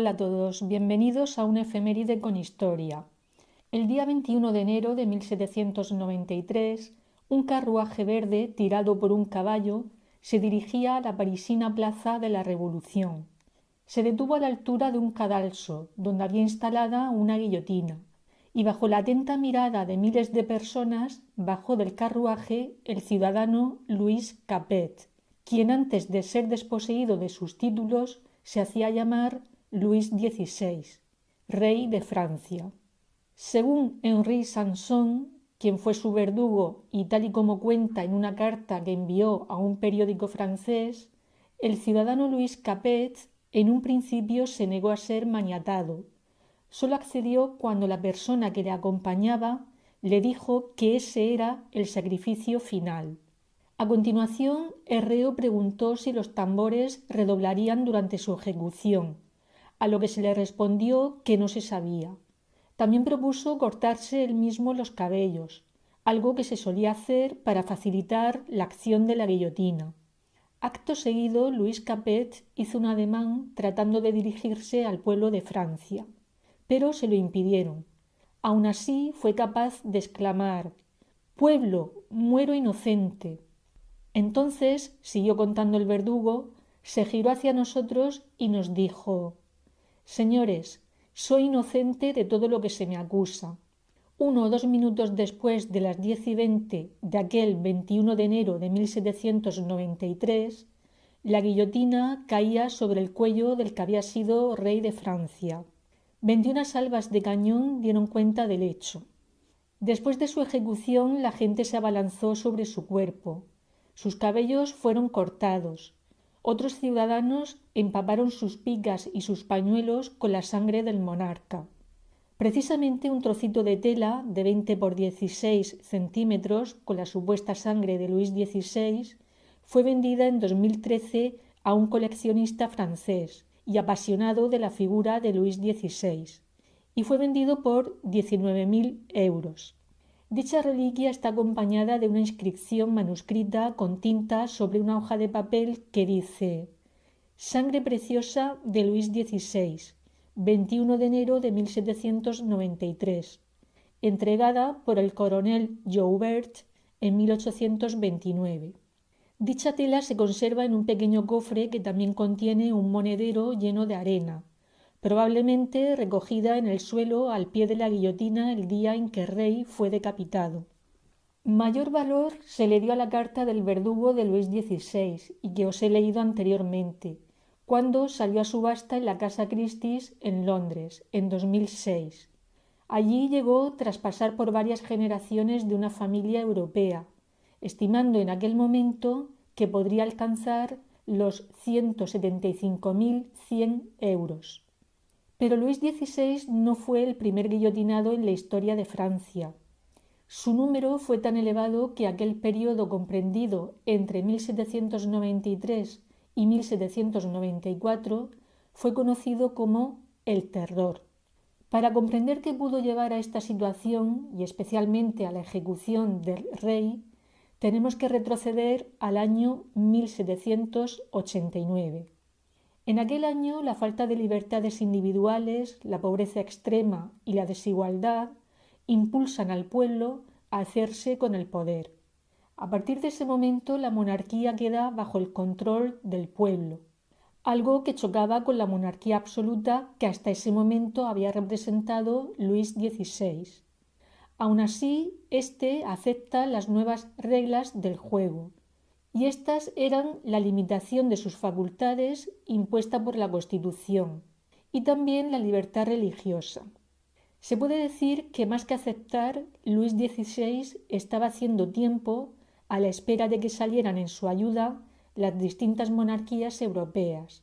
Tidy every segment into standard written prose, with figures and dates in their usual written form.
Hola a todos, bienvenidos a una efeméride con historia. El día 21 de enero de 1793, un carruaje verde tirado por un caballo se dirigía a la parisina Plaza de la Revolución. Se detuvo a la altura de un cadalso, donde había instalada una guillotina, y bajo la atenta mirada de miles de personas bajó del carruaje el ciudadano Louis Capet, quien antes de ser desposeído de sus títulos se hacía llamar Luis XVI, rey de Francia. Según Henri Sanson, quien fue su verdugo y tal y como cuenta en una carta que envió a un periódico francés, el ciudadano Louis Capet en un principio se negó a ser maniatado. Solo accedió cuando la persona que le acompañaba le dijo que ese era el sacrificio final. A continuación, el reo preguntó si los tambores redoblarían durante su ejecución, a lo que se le respondió que no se sabía. También propuso cortarse él mismo los cabellos, algo que se solía hacer para facilitar la acción de la guillotina. Acto seguido, Louis Capet hizo un ademán tratando de dirigirse al pueblo de Francia, pero se lo impidieron. Aun así, fue capaz de exclamar: «Pueblo, muero inocente». Entonces, siguió contando el verdugo, se giró hacia nosotros y nos dijo: «Señores, soy inocente de todo lo que se me acusa». 1 o 2 minutos después de las 10:20 de aquel 21 de enero de 1793, la guillotina caía sobre el cuello del que había sido rey de Francia. 21 salvas de cañón dieron cuenta del hecho. Después de su ejecución, la gente se abalanzó sobre su cuerpo. Sus cabellos fueron cortados. Otros ciudadanos empaparon sus picas y sus pañuelos con la sangre del monarca. Precisamente un trocito de tela de 20 por 16 centímetros con la supuesta sangre de Luis XVI fue vendida en 2013 a un coleccionista francés y apasionado de la figura de Luis XVI, y fue vendido por 19.000 euros. Dicha reliquia está acompañada de una inscripción manuscrita con tinta sobre una hoja de papel que dice: «Sangre preciosa de Luis XVI, 21 de enero de 1793, entregada por el coronel Joubert en 1829». Dicha tela se conserva en un pequeño cofre que también contiene un monedero lleno de arena, probablemente recogida en el suelo al pie de la guillotina el día en que el rey fue decapitado. Mayor valor se le dio a la carta del verdugo de Luis XVI y que os he leído anteriormente, cuando salió a subasta en la Casa Christie's en Londres, en 2006. Allí llegó tras pasar por varias generaciones de una familia europea, estimando en aquel momento que podría alcanzar los 175.100 euros. Pero Luis XVI no fue el primer guillotinado en la historia de Francia. Su número fue tan elevado que aquel periodo comprendido entre 1793 y 1794 fue conocido como el Terror. Para comprender qué pudo llevar a esta situación y especialmente a la ejecución del rey, tenemos que retroceder al año 1789. En aquel año, la falta de libertades individuales, la pobreza extrema y la desigualdad impulsan al pueblo a hacerse con el poder. A partir de ese momento, la monarquía queda bajo el control del pueblo, algo que chocaba con la monarquía absoluta que hasta ese momento había representado Luis XVI. Aun así, éste acepta las nuevas reglas del juego, y estas eran la limitación de sus facultades impuesta por la Constitución y también la libertad religiosa. Se puede decir que más que aceptar, Luis XVI estaba haciendo tiempo a la espera de que salieran en su ayuda las distintas monarquías europeas.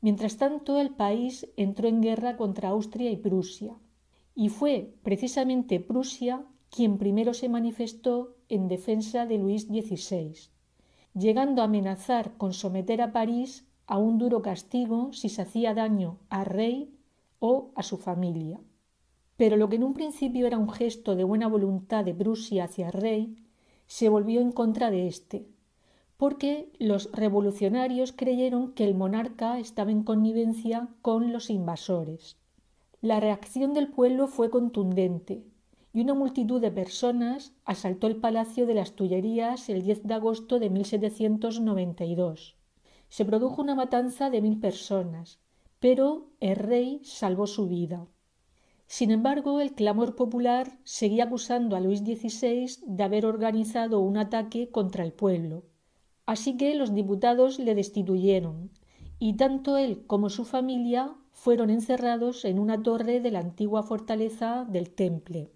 Mientras tanto, el país entró en guerra contra Austria y Prusia, y fue precisamente Prusia quien primero se manifestó en defensa de Luis XVI, llegando a amenazar con someter a París a un duro castigo si se hacía daño al rey o a su familia. Pero lo que en un principio era un gesto de buena voluntad de Prusia hacia el rey, se volvió en contra de éste. porque los revolucionarios creyeron que el monarca estaba en connivencia con los invasores. La reacción del pueblo fue contundente y una multitud de personas asaltó el Palacio de las Tullerías el 10 de agosto de 1792. Se produjo una matanza de 1000 personas, pero el rey salvó su vida. Sin embargo, el clamor popular seguía acusando a Luis XVI de haber organizado un ataque contra el pueblo. Así que los diputados le destituyeron, y tanto él como su familia fueron encerrados en una torre de la antigua fortaleza del Temple.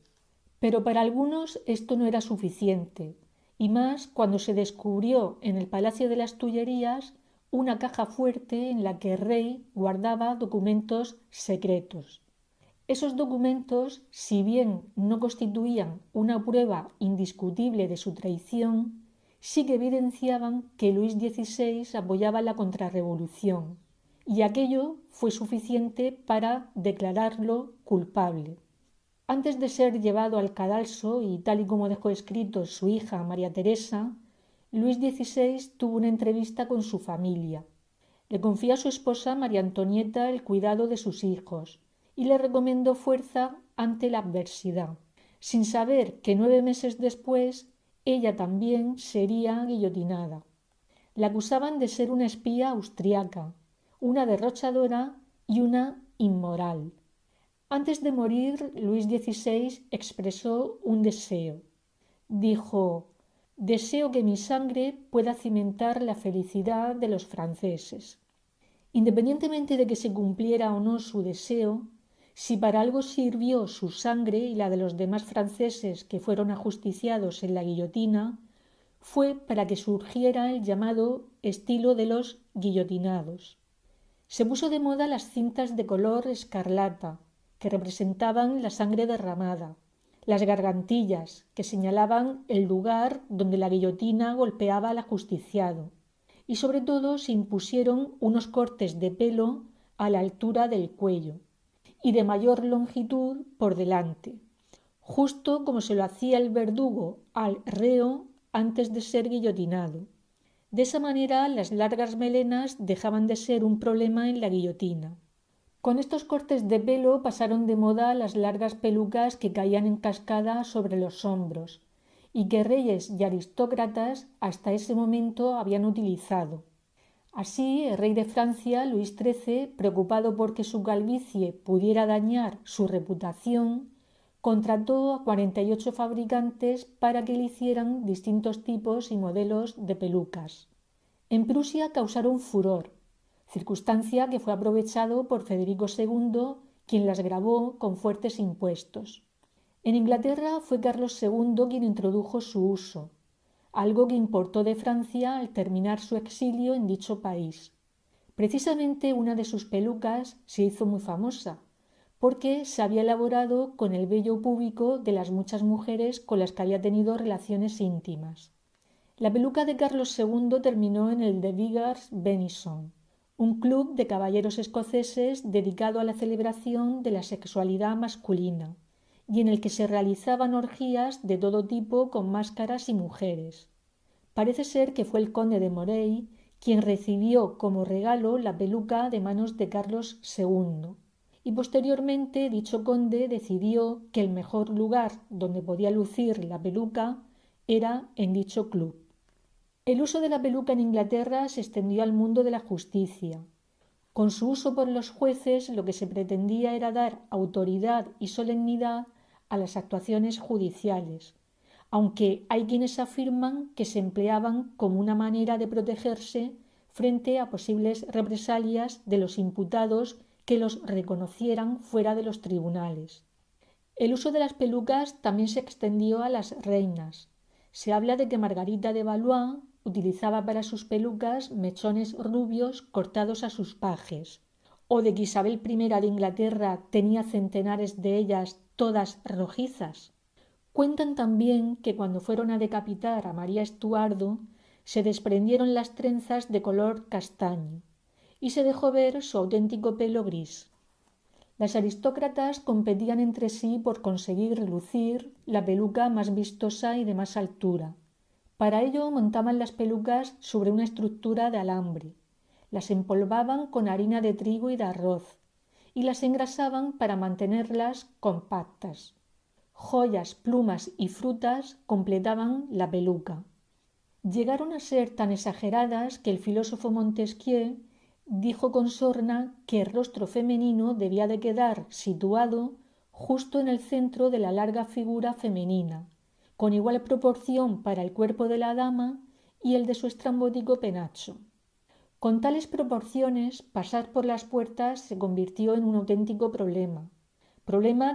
Pero para algunos esto no era suficiente, y más cuando se descubrió en el Palacio de las Tullerías una caja fuerte en la que el rey guardaba documentos secretos. Esos documentos, si bien no constituían una prueba indiscutible de su traición, sí que evidenciaban que Luis XVI apoyaba la contrarrevolución, y aquello fue suficiente para declararlo culpable. Antes de ser llevado al cadalso, y tal y como dejó escrito su hija María Teresa, Luis XVI tuvo una entrevista con su familia. Le confió a su esposa María Antonieta el cuidado de sus hijos y le recomendó fuerza ante la adversidad, sin saber que 9 meses después ella también sería guillotinada. La acusaban de ser una espía austriaca, una derrochadora y una inmoral. Antes de morir, Luis XVI expresó un deseo. Dijo: «Deseo que mi sangre pueda cimentar la felicidad de los franceses». Independientemente de que se cumpliera o no su deseo, si para algo sirvió su sangre y la de los demás franceses que fueron ajusticiados en la guillotina, fue para que surgiera el llamado estilo de los guillotinados. Se puso de moda las cintas de color escarlata, que representaban la sangre derramada, las gargantillas, que señalaban el lugar donde la guillotina golpeaba al ajusticiado, y sobre todo se impusieron unos cortes de pelo a la altura del cuello y de mayor longitud por delante, justo como se lo hacía el verdugo al reo antes de ser guillotinado. De esa manera las largas melenas dejaban de ser un problema en la guillotina. Con estos cortes de pelo pasaron de moda las largas pelucas que caían en cascada sobre los hombros y que reyes y aristócratas hasta ese momento habían utilizado. Así, el rey de Francia, Luis XIII, preocupado por que su calvicie pudiera dañar su reputación, contrató a 48 fabricantes para que le hicieran distintos tipos y modelos de pelucas. En Prusia causaron furor, circunstancia que fue aprovechado por Federico II, quien las gravó con fuertes impuestos. En Inglaterra fue Carlos II quien introdujo su uso, algo que importó de Francia al terminar su exilio en dicho país. Precisamente una de sus pelucas se hizo muy famosa, porque se había elaborado con el vello púbico de las muchas mujeres con las que había tenido relaciones íntimas. La peluca de Carlos II terminó en el de Vigars Benison, un club de caballeros escoceses dedicado a la celebración de la sexualidad masculina, y en el que se realizaban orgías de todo tipo con máscaras y mujeres. Parece ser que fue el conde de Moray quien recibió como regalo la peluca de manos de Carlos II, y posteriormente dicho conde decidió que el mejor lugar donde podía lucir la peluca era en dicho club. El uso de la peluca en Inglaterra se extendió al mundo de la justicia. Con su uso por los jueces lo que se pretendía era dar autoridad y solemnidad a las actuaciones judiciales, aunque hay quienes afirman que se empleaban como una manera de protegerse frente a posibles represalias de los imputados que los reconocieran fuera de los tribunales. El uso de las pelucas también se extendió a las reinas. Se habla de que Margarita de Valois utilizaba para sus pelucas mechones rubios cortados a sus pajes, o de que Isabel I de Inglaterra tenía centenares de ellas todas rojizas. Cuentan también que cuando fueron a decapitar a María Estuardo se desprendieron las trenzas de color castaño y se dejó ver su auténtico pelo gris. Las aristócratas competían entre sí por conseguir lucir la peluca más vistosa y de más altura, Para ello montaban las pelucas sobre una estructura de alambre, las empolvaban con harina de trigo y de arroz y las engrasaban para mantenerlas compactas. Joyas, plumas y frutas completaban la peluca. Llegaron a ser tan exageradas que el filósofo Montesquieu dijo con sorna que el rostro femenino debía de quedar situado justo en el centro de la larga figura femenina, con igual proporción para el cuerpo de la dama y el de su estrambótico penacho. Con tales proporciones, pasar por las puertas se convirtió en un auténtico problema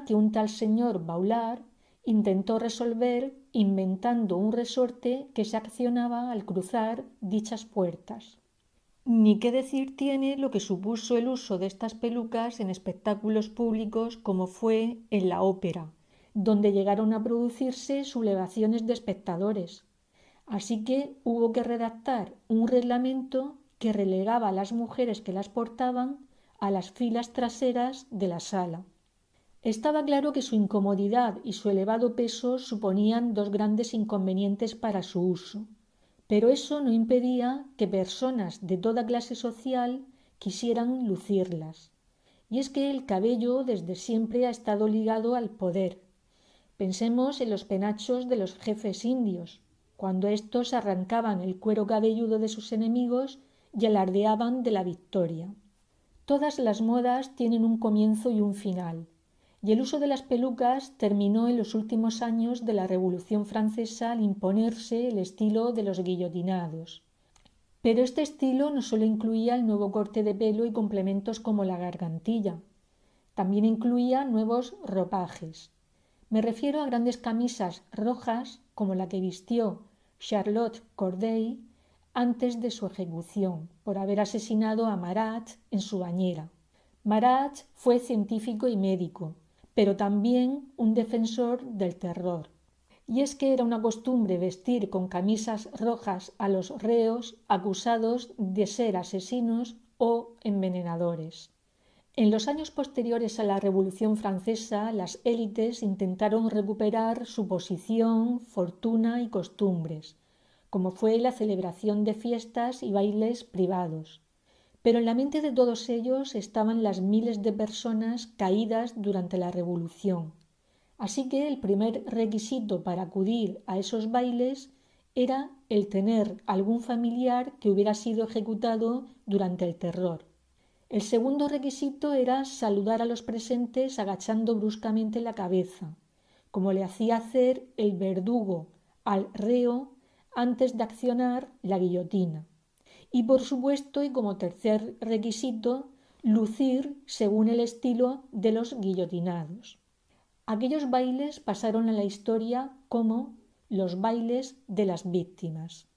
que un tal señor Baulard intentó resolver inventando un resorte que se accionaba al cruzar dichas puertas. Ni qué decir tiene lo que supuso el uso de estas pelucas en espectáculos públicos como fue en la ópera, donde llegaron a producirse sublevaciones de espectadores. Así que hubo que redactar un reglamento que relegaba a las mujeres que las portaban a las filas traseras de la sala. Estaba claro que su incomodidad y su elevado peso suponían dos grandes inconvenientes para su uso, pero eso no impedía que personas de toda clase social quisieran lucirlas. Y es que el cabello desde siempre ha estado ligado al poder. Pensemos en los penachos de los jefes indios, cuando éstos arrancaban el cuero cabelludo de sus enemigos y alardeaban de la victoria. Todas las modas tienen un comienzo y un final, y el uso de las pelucas terminó en los últimos años de la Revolución Francesa al imponerse el estilo de los guillotinados. Pero este estilo no solo incluía el nuevo corte de pelo y complementos como la gargantilla, también incluía nuevos ropajes. Me refiero a grandes camisas rojas como la que vistió Charlotte Corday antes de su ejecución por haber asesinado a Marat en su bañera. Marat fue científico y médico, pero también un defensor del terror. Y es que era una costumbre vestir con camisas rojas a los reos acusados de ser asesinos o envenenadores. En los años posteriores a la Revolución Francesa, las élites intentaron recuperar su posición, fortuna y costumbres, como fue la celebración de fiestas y bailes privados. Pero en la mente de todos ellos estaban las miles de personas caídas durante la Revolución. Así que el primer requisito para acudir a esos bailes era el tener algún familiar que hubiera sido ejecutado durante el terror. El segundo requisito era saludar a los presentes agachando bruscamente la cabeza, como le hacía hacer el verdugo al reo antes de accionar la guillotina. Y por supuesto, y como tercer requisito, lucir según el estilo de los guillotinados. Aquellos bailes pasaron a la historia como los bailes de las víctimas.